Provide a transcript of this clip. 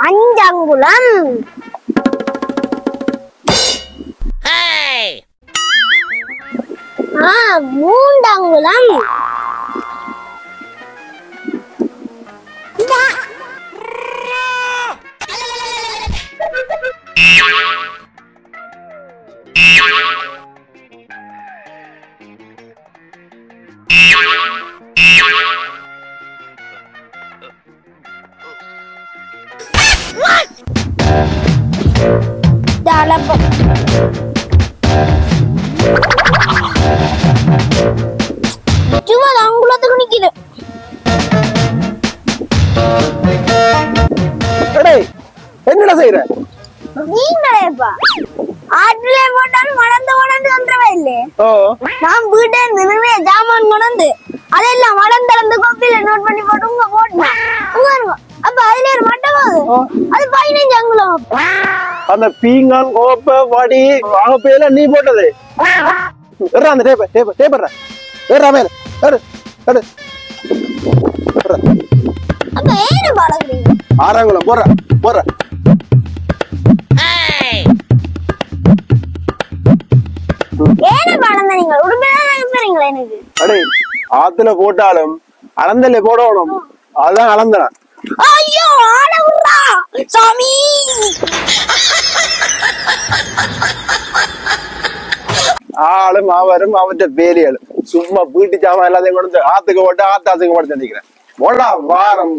அஞ்சங்குளம். மூண்டங்குளம். அங்குலத்துக்கு நிக்குது. என்னடா செய்யற நீங்களேப்பா ஆட்டுல போட்டாலும் வளர்ந்து வளர்ந்து வந்துடவே இல்லையே. நான் வீட்டை நிறைய ஜாமான் கொண்டு அதெல்லாம் வளர்ந்து கோப்பில நோட் பண்ணி போட்டு உங்க போட்டேன். அப்ப அதுல ஒரு மட்டை போகுது. அது 15 அங்குலம். அந்த பீங்கான் கோப்பை வடி வாங்கப்பையில நீ போட்டது அந்த டேப்பர் மேல அப்ப ஏன்னு பாடுறீங்க? ஆறாங்குளம் போற ஏன்னு பாடுங்க? நீங்க உடுமையா எனக்கு அடே ஆத்துல போட்டாலும் அளந்தல போடணும். அதுதான் அளந்தன. ஐயோ ஆளவுறா சாமி. ஆளும் அவரும் அவற்ற பேரியாலும் சும்மா வீட்டு சாமான் எல்லாத்தையும் கொண்டு ஆத்துக்கு போட்டு ஆத்தாத்துக்கு போட்டு தண்டிக்கிறேன். வாரம்